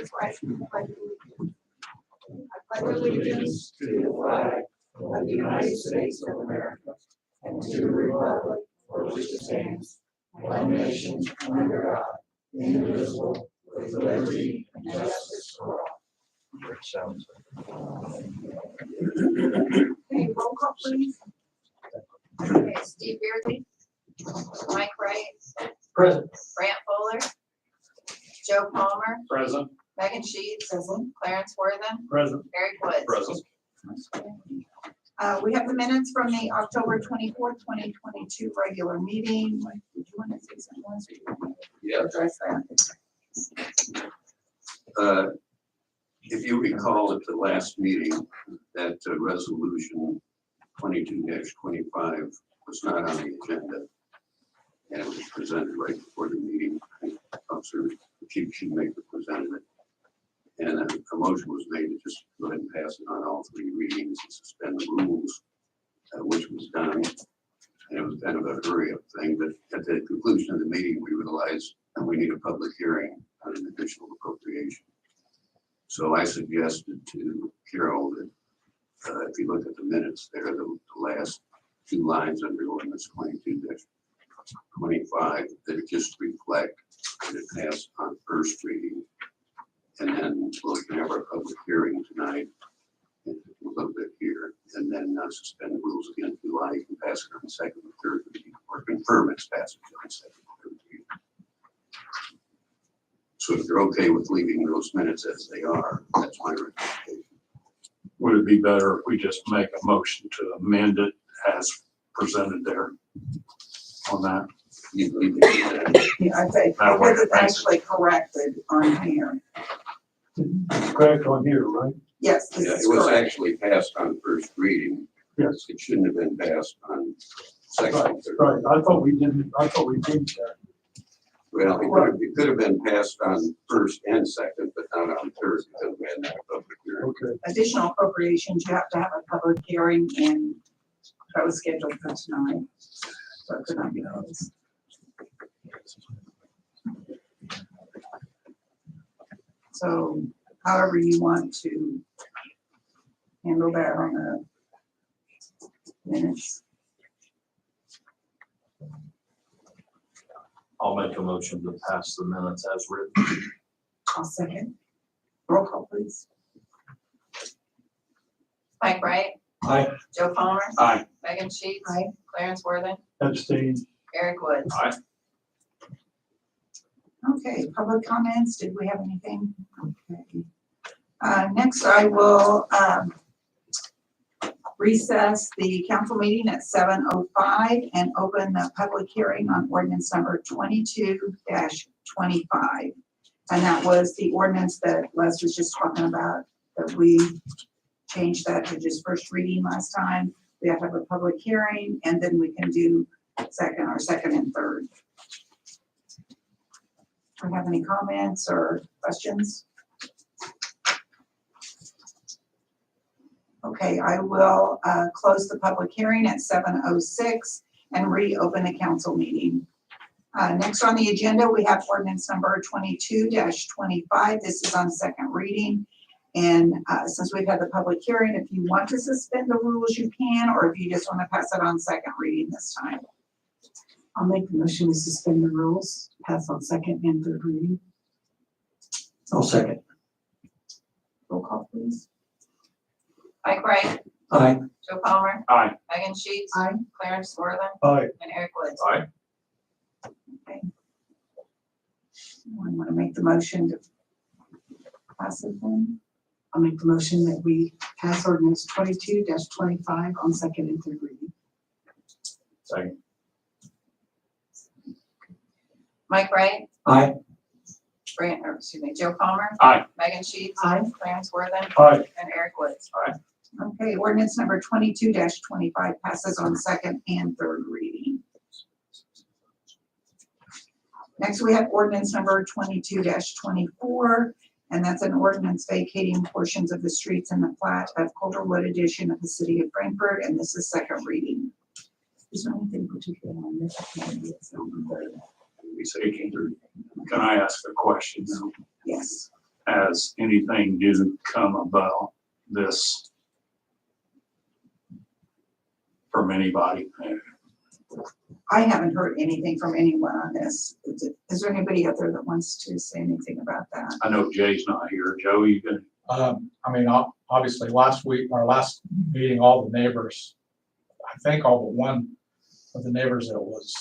his right hand. I pledge allegiance to the flag of the United States of America and to the republic for which it stands, one nation under God, indivisible, with liberty and justice for all. Okay, roll call please. Okay, Steve Beardsley, Mike Wright, Present. Brant Fuller, Joe Palmer, Present. Megan Sheets, Clarence Worthen, Present. Eric Woods. Present. We have the minutes from the October 24th, 2022 regular meeting. Mike, did you want to say something else? Or do you want me to Yes. address that? If you recall at the last meeting, that resolution 22-25 was not on the agenda. And it was presented right before the meeting. Officer Chief Shoemaker presented it. And a motion was made to just go ahead and pass it on all three readings and suspend the rules, which was done. And it was kind of a hurry up thing, but at the conclusion of the meeting, we realized that we need a public hearing on an additional appropriation. So I suggested to Carol that if you look at the minutes there, the last two lines under ordinance 22-25, that it just reflect that it passed on first reading. And then we can have our public hearing tonight, a little bit here, and then suspend the rules again if you like, and pass it on the second and third reading, or confirm its passage on the second and third reading. So if you're okay with leaving those minutes as they are, that's my recommendation. Would it be better if we just make a motion to amend it as presented there on that? You can do that. Yeah, I think, That way, because it's thanks. actually corrected on here. Correct on here, right? Yes, this Yeah, is it was correct. actually passed on first reading. Yes. It shouldn't have been passed on second and third. Right, I thought we didn't, I thought we changed that. Well, it could have been passed on first and second, but not on third because we hadn't had a public hearing. Okay. Additional appropriations, you have to have a public hearing, and that was scheduled for tonight. So it could not be noticed. So however you want to handle that on the minutes. I'll make a motion to pass the minutes as written. I'll second. Roll call, please. Mike Wright, Aye. Joe Palmer, Aye. Megan Sheets, Aye. Clarence Worthen, Abstain. Eric Woods. Aye. Okay, public comments, did we have anything? Okay. Next, I will recess the council meeting at 7:05 and open the public hearing on ordinance number 22-25. And that was the ordinance that Les was just talking about, that we changed that to just first reading last time. We have to have a public hearing, and then we can do second and third. Do you have any comments or questions? Okay, I will close the public hearing at 7:06 and reopen the council meeting. Next on the agenda, we have ordinance number 22-25. This is on second reading. And since we've had the public hearing, if you want to suspend the rules, you can, or if you just want to pass it on second reading this time. I'll make the motion to suspend the rules, pass on second and third reading. I'll second. Roll call, please. Mike Wright, Aye. Joe Palmer, Aye. Megan Sheets, Aye. Clarence Worthen, Aye. and Eric Woods. Aye. Okay. I want to make the motion to pass it then. I'll make the motion that we pass ordinance 22-25 on second and third reading. Second. Mike Wright, Aye. Joe Palmer, Aye. Megan Sheets, Aye. Clarence Worthen, Aye. and Eric Woods. Okay, ordinance number 22-25 passes on second and third reading. Next, we have ordinance number 22-24, and that's an ordinance vacating portions of the streets in the plat of Calderwood Edition of the City of Frankfurt, and this is second reading. Is there anything particular on this? We say third. Can I ask a question now? Yes. has anything new come about this from anybody. I haven't heard anything from anyone on this. Is there anybody out there that wants to say anything about that? I know Jay's not here. Joe, you can, I mean, obviously, last week, our last meeting, all the neighbors, I think all but one of the neighbors that was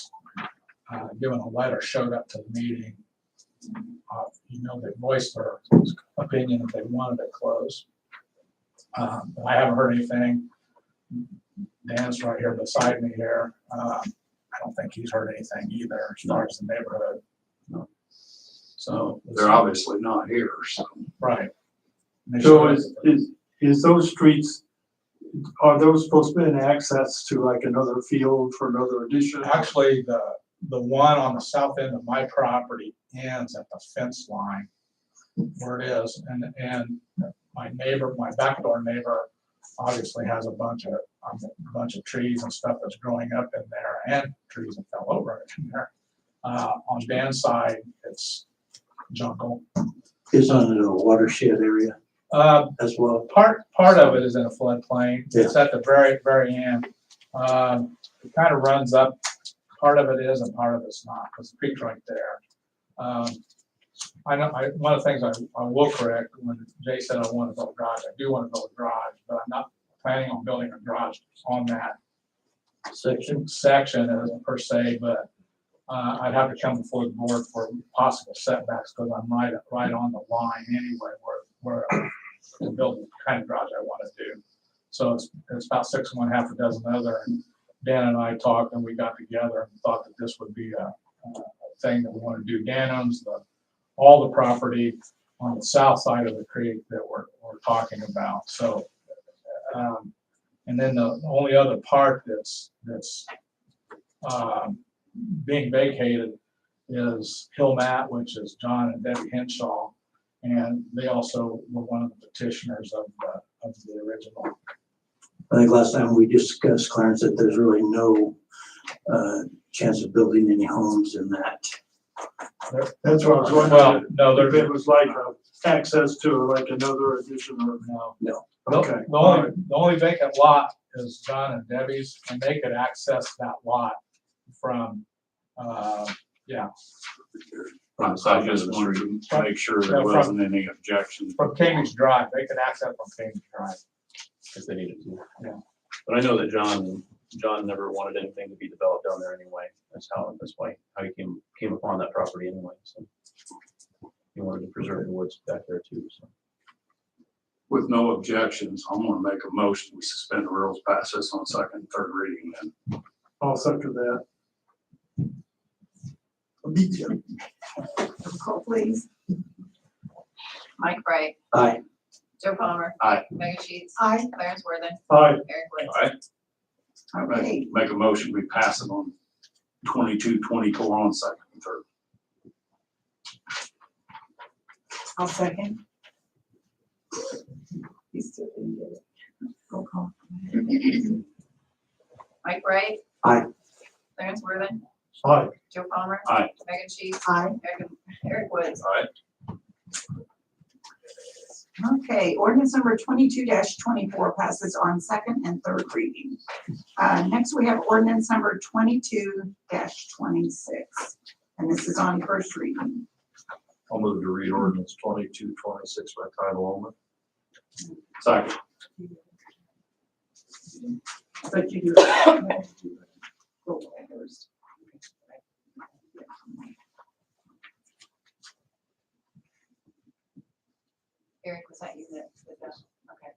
given a letter showed up to the meeting. They voiced their opinion that they wanted it closed. But I haven't heard anything. Dan's right here beside me here. I don't think he's heard anything either as far as the neighborhood. No. So. they're obviously not here, so. Right. And they So showed up- is those streets, are those supposed to be an access to like another field for another addition? Actually, the one on the south end of my property ends at the fence line where it is. And my neighbor, my backdoor neighbor, obviously has a bunch of trees and stuff that's growing up in there, and trees that fell over in there. On Dan's side, it's jungle. Is on a watershed area as well. Part of it is in a floodplain. It's at the very, very end. It kind of runs up. Part of it is and part of it's not, because the creek's right there. I know, one of the things I will correct, when Jay said I want to build a garage, I do want to build a garage, but I'm not planning on building a garage on that section as per se, but I'd have to come before the board for possible setbacks, because I'm right on the line anyway, where to build the kind of garage I want to do. So it's about 6 and 1/2 dozen other, and Dan and I talked and we got together and thought that this would be a thing that we want to do. Dan owns all the property on the south side of the creek that we're talking about. So, and then the only other part that's being vacated is Hillmat, which is John and Debbie Henshaw, and they also were one of the petitioners of the original. I think last time we discussed, Clarence, that there's really no chance of building any homes in that. That's what I was Well, wondering, no, if there's it was like access to like another addition or, no. okay. The only vacant lot is John and Debbie's, and they could access that lot from, So I just wanted to make sure there wasn't any objections. from Cambridge Drive. They could access from Cambridge Drive. If they needed to. Yeah. But I know that John never wanted anything to be developed down there anyway. That's why he came upon that property anyway, so. He wanted to preserve the woods back there too, so. With no objections, I'm gonna make a motion, we suspend the rules, pass this on second, third reading then. I'll second that. I'll beat you. Call please. Mike Bright, Aye. Joe Palmer. Aye. Megan Sheets. Aye. Clarence Worthing, Aye. Eric Woods. All right, Okay, make a motion, we pass it on 22-24 on second and third. I'll second. he still didn't get it. Roll call. Mike Bright. Aye. Clarence Worthing, Aye. Joe Palmer. Aye. Megan Sheets. Aye. Eric Woods. All right, Okay, ordinance number 22-24 passes on second and third reading. Next, we have ordinance number 22-26, and this is on first reading. I'll move to read ordinance 22-26 by title only. second. But you do. Roll call first. Eric, was that you that did that? Okay.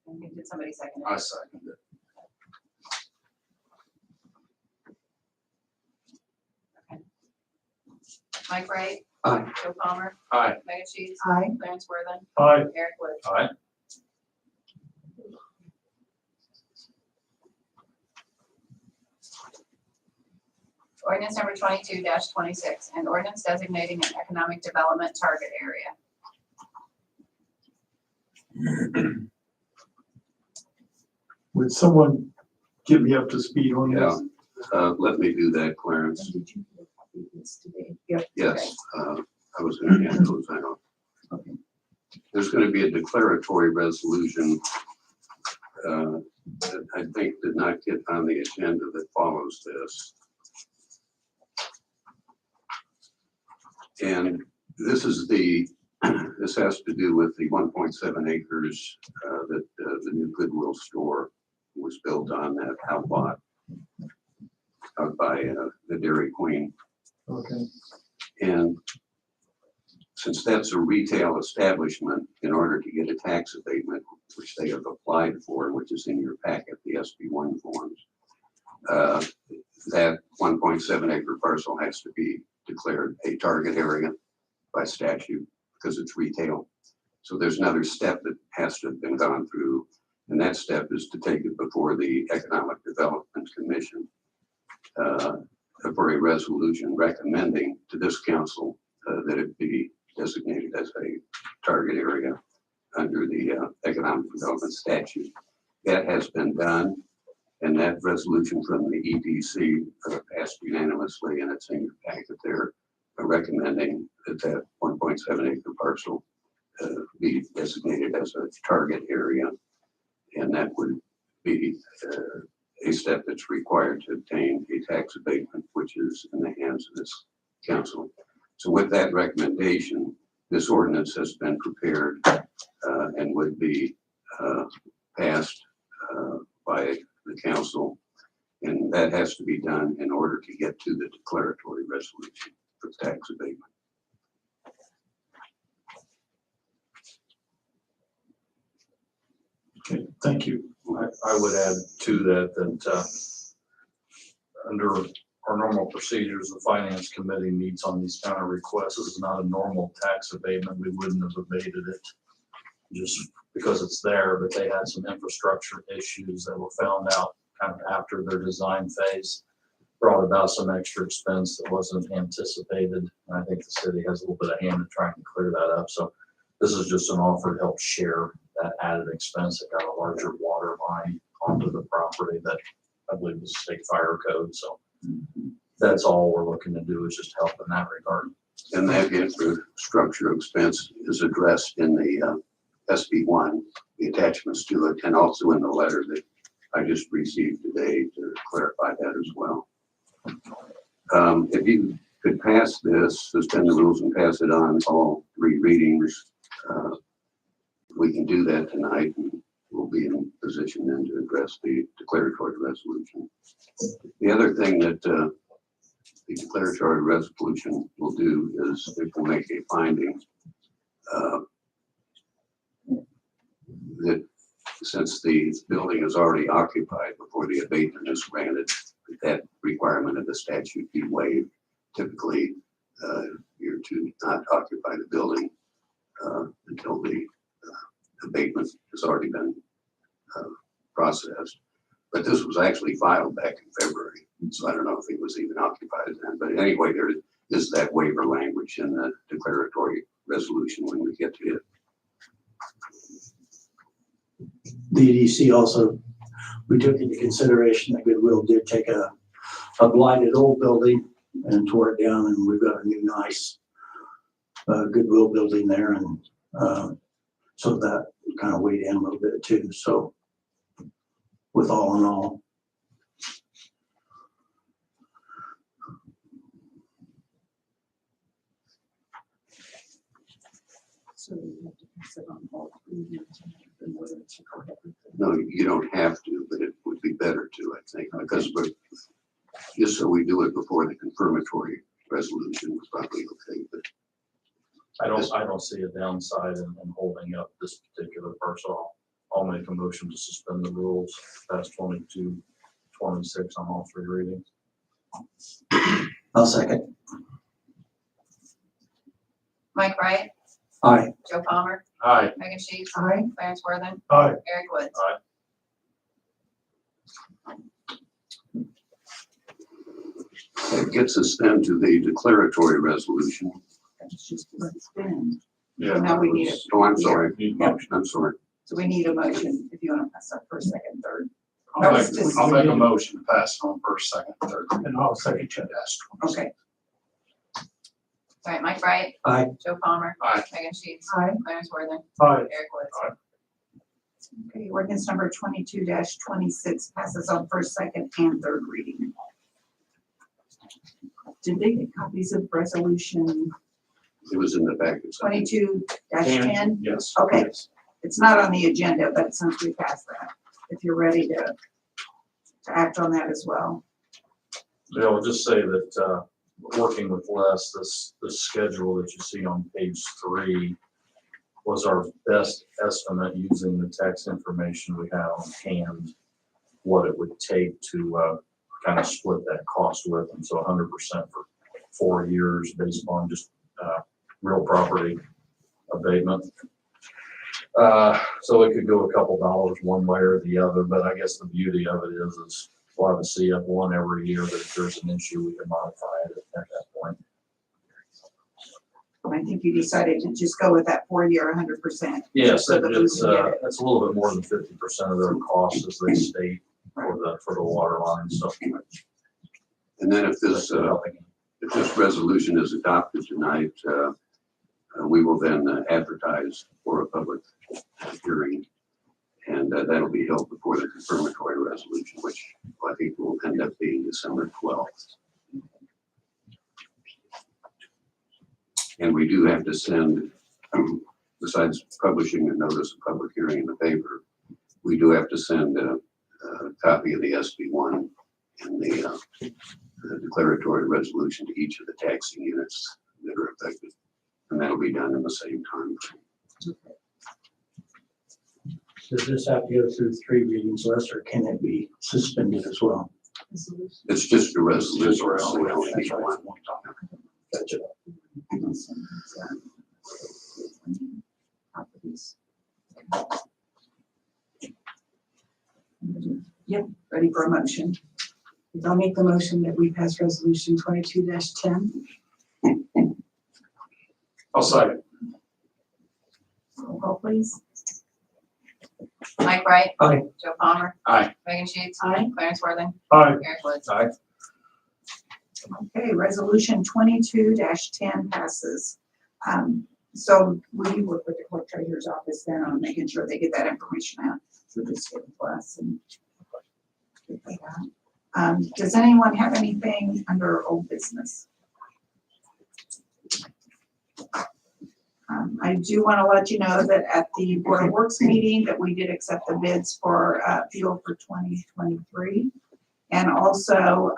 And did somebody second I it? second it. Mike Bright. Aye. Joe Palmer. Aye. Megan Sheets. Aye. Clarence Worthing, Aye. Eric Woods. All right, Ordinance number 22-26, an ordinance designating an economic development target area. Would someone get me up to speed on Yeah, this? let me do that, Clarence. Did you copy this today? Yep. Yes, I was gonna hand those out. there's going to be a declaratory resolution that I think did not get on the agenda that follows this. And this is this has to do with the 1.7 acres that the new Goodwill store was built on that outlot out by the Dairy Queen. Okay. And since that's a retail establishment, in order to get a tax abatement, which they have applied for, which is in your packet, the SB1 forms, that 1.7 acre parcel has to be declared a target area by statute because it's retail. So there's another step that has to have been gone through, and that step is to take it before the Economic Development Commission for a resolution recommending to this council that it be designated as a target area under the Economic Development Statute. That has been done, and that resolution from the EDC passed unanimously, and it's in your packet there, recommending that 1.7 acre parcel be designated as a target area, and that would be a step that's required to obtain a tax abatement, which is in the hands of this council. So with that recommendation, this ordinance has been prepared and would be passed by the council. And that has to be done in order to get to the declaratory resolution for tax abatement. Okay, thank you. I would add to that under our normal procedures, the finance committee meets on these kind of requests. This is not a normal tax abatement. We wouldn't have abated it just because it's there, but they had some infrastructure issues that were found out kind of after their design phase, brought about some extra expense that wasn't anticipated. And I think the city has a little bit of hand in trying to clear that up. So this is just an offer to help share that added expense that got a larger water line onto the property that I believe is state fire code. So that's all we're looking to do, is just help in that regard. And that infrastructure expense is addressed in the SB1, the attachments to it, and also in the letter that I just received today to clarify that as well. If you could pass this, suspend the rules and pass it on all 3 readings, we can do that tonight, and we'll be in position then to address the declaratory resolution. The other thing that the declaratory resolution will do is it will make a finding that since the building is already occupied before the abatement is granted, that requirement of the statute be waived. Typically, you're to not occupy the building until the abatement has already been processed. But this was actually filed back in February, so I don't know if it was even occupied then. But anyway, there is that waiver language in the declaratory resolution when we get to it. The EDC also, we took into consideration that Goodwill did take a blighted old building and tore it down, and we've got a new nice Goodwill building there, and so that kind of weighed in a little bit too. So with all in all, So we have to pass it on all 3 years in order to correct everything. No, you don't have to, but it would be better to, I think, because just so we do it before the confirmatory resolution was probably okay. But I don't see a downside in holding up this particular parcel. I'll make a motion to suspend the rules past 22, 26 on all 3 readings. I'll second. Mike Wright, Aye. Joe Palmer, Aye. Megan Sheets, Aye. Clarence Worthing, Aye. Eric Woods. that gets us then to the declaratory resolution. That's just what's been. Yeah. Now we need it. Oh, I'm sorry. Need motion. I'm sorry. So we need a motion if you want to pass up first, second, third. I'll That was just- make a motion to pass it on first, second, third. And I'll second you. Yes. Okay. All right, Mike Wright. Aye. Joe Palmer. Aye. Megan Sheets. Aye. Clarence Worthing. Aye. Eric Woods. Okay, ordinance number 22-26 passes on first, second, and third reading. Did they get copies of resolution It was in the packet. 22-10? Yes. Okay. yes. It's not on the agenda, but since we passed that, if you're ready to act on that as well. Yeah, I'll just say that, working with Les, this schedule that you see on page 3 was our best estimate using the tax information we have on hand, what it would take to, kind of split that cost with them. So 100% for 4 years based on just, real property abatement. So it could go a couple dollars one way or the other, but I guess the beauty of it is we'll have a CF1 every year, but if there's an issue, we can modify it at that point. I think you decided to just go with that 4-year, 100%. Yes, So that we it's, can get it. that's a little bit more than 50% of their costs as they state for the water line, so. And then if this resolution is adopted tonight, we will then advertise for a public hearing. And that'll be held before the confirmatory resolution, which I think will end up being December 12th. And we do have to send, besides publishing a notice of public hearing in the paper, we do have to send a copy of the SB1 and the declaratory resolution to each of the taxing units that are affected. And that'll be done in the same time frame. Does this have to go through 3 readings, Les, or can it be suspended as well? It's just a resolution. so we That's only need right. one. Gotcha. Yep, ready for a motion. I'll make the motion that we pass resolution 22-10. I'll second. Roll call, please. Mike Wright. Aye. Joe Palmer. Aye. Megan Sheets. Aye. Clarence Worthing. Aye. Eric Woods. Aye. Okay, resolution 22-10 passes. So will you work with the clerk treasurer's office then on making sure they get that information out through the state class and get that out? Does anyone have anything under old business? I do want to let you know that at the Board of Works meeting that we did accept the bids for fuel for 2023. And also,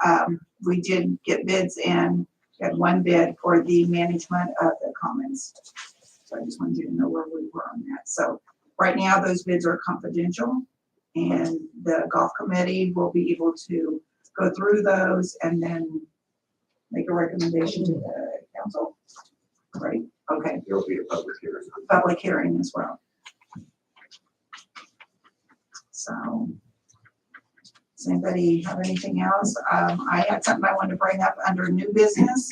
we did get bids in, had one bid for the management of the commons. So I just wanted you to know where we were on that. So right now, those bids are confidential, and the golf committee will be able to go through those and then make a recommendation to the council. Right, okay, There will be a public hearing. public hearing as well. So, does anybody have anything else? I had something I wanted to bring up under new business.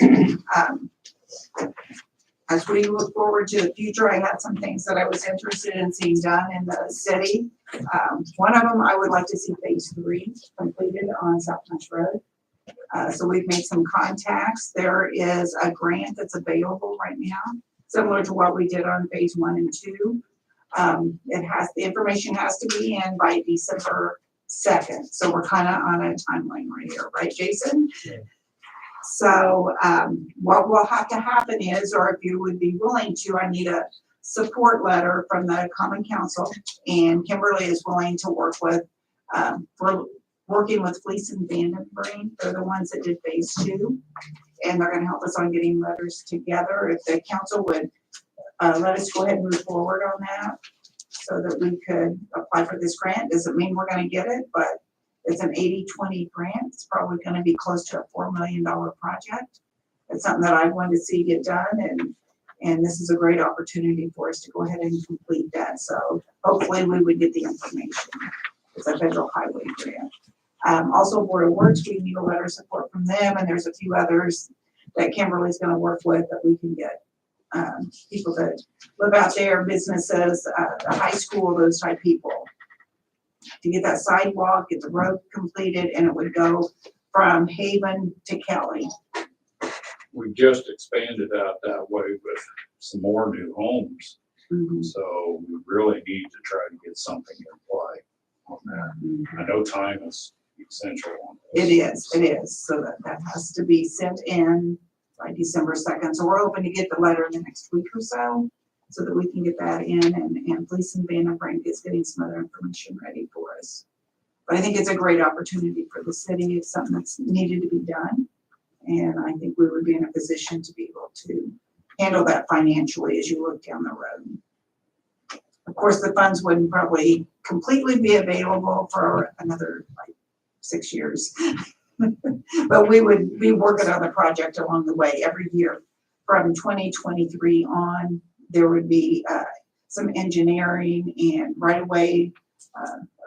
As we look forward to the future, I had some things that I was interested in seeing done in the city. One of them, I would like to see phase 3 completed on South Punch Road. So we've made some contacts. There is a grant that's available right now, similar to what we did on phase 1 and 2. The information has to be in by December 2nd. So we're kind of on a timeline right here, right, Jason? Yeah. So what will have to happen is, or if you would be willing to, I need a support letter from the Common Council, and Kimberly is willing to work with, we're working with Fleece and Vandenbrink. They're the ones that did phase 2, and they're gonna help us on getting letters together. If the council would let us go ahead and move forward on that so that we could apply for this grant. Doesn't mean we're gonna get it, but it's an 80-20 grant. It's probably gonna be close to a $4 million project. It's something that I wanted to see get done, and this is a great opportunity for us to go ahead and complete that. So hopefully we would get the information. It's a federal highway grant. Also Board of Works, we need a letter of support from them, and there's a few others that Kimberly's gonna work with that we can get. People that live out there, businesses, the high school, those type people. To get that sidewalk, get the road completed, and it would go from Haven to Kelly. we just expanded out that way with some more new homes. Mhm. So we really need to try to get something in play on that. I know time is essential on this. It is. So that has to be sent in by December 2nd. So we're hoping to get the letter in the next week or so that we can get that in and Gleason Van Frank is getting some other information ready for us. But I think it's a great opportunity for the city. It's something that's needed to be done. And I think we would be in a position to be able to handle that financially as you look down the road. Of course, the funds wouldn't probably completely be available for another 6 years. But we would be working on the project along the way every year. From 2023 on, there would be some engineering and right-of-way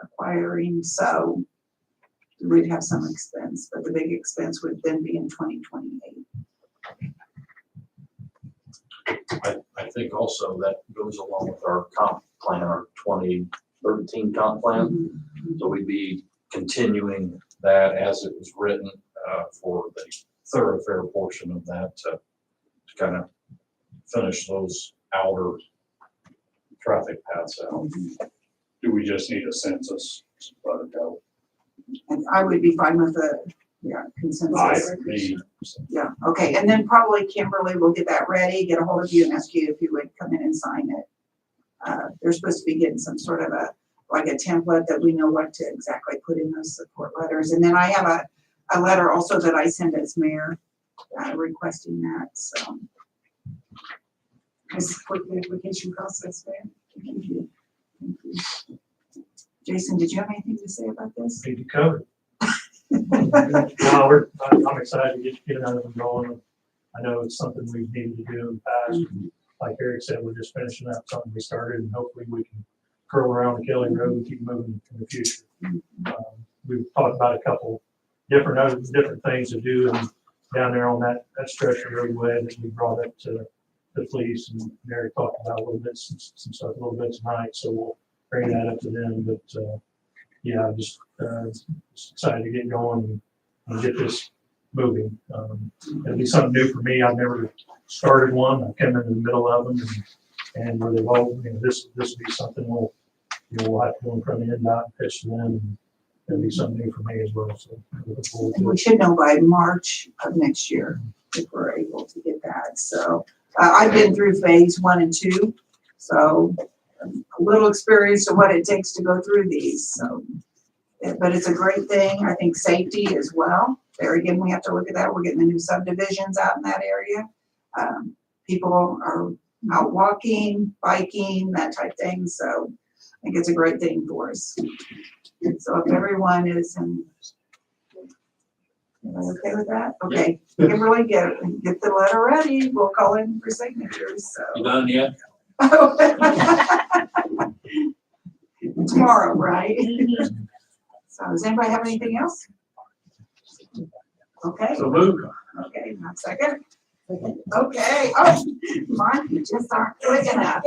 acquiring, so we'd have some expense, but the big expense would then be in 2028. I think also that goes along with our comp plan, our 2013 comp plan. So we'd be continuing that as it was written for the thoroughfare portion of that to kind of finish those outer traffic paths out. Do we just need a census? Let it go. And I would be fine with the, consensus. Me. Yeah, okay, and then probably Kimberly will get that ready, get a hold of you and ask you if you would come in and sign it. They're supposed to be getting some sort of a template that we know what to exactly put in those support letters. And then I have a letter also that I send as mayor requesting that, so. This is for the application process, Mayor. Thank you. Thank you. Jason, did you have anything to say about this? Need to cover. No, I'm excited to get another one going. I know it's something we've needed to do in the past. Like Eric said, we're just finishing up something we started, and hopefully we can curl around the Kelly Road and keep moving in the future. We've talked about a couple different things to do and down there on that stretch of roadway that we brought up to the police, and Mary talked about a little bit, some stuff a little bit tonight, so we'll bring that up to them. But yeah, I'm just excited to get going and get this moving. It'll be something new for me. I've never started one. I come in the middle of them, and where they've all, this will be something we'll have to go in front of the NDOT and pitch to them, and it'll be something new for me as well. So I look forward And to we it. should know by March of next year if we're able to get that. So I've been through phase 1 and 2, so I'm a little experienced of what it takes to go through these. So, but it's a great thing. I think safety as well. There again, we have to look at that. We're getting the new subdivisions out in that area. People are out walking, biking, that type of thing. So I think it's a great thing for us. So if everyone is in, okay with that? Okay, Kimberly, get the letter ready. We'll call in for signatures, You so. done yet? Tomorrow, right? So does anybody have anything else? Okay, So move. okay, not second. Okay, oh, mine, you just aren't quick enough.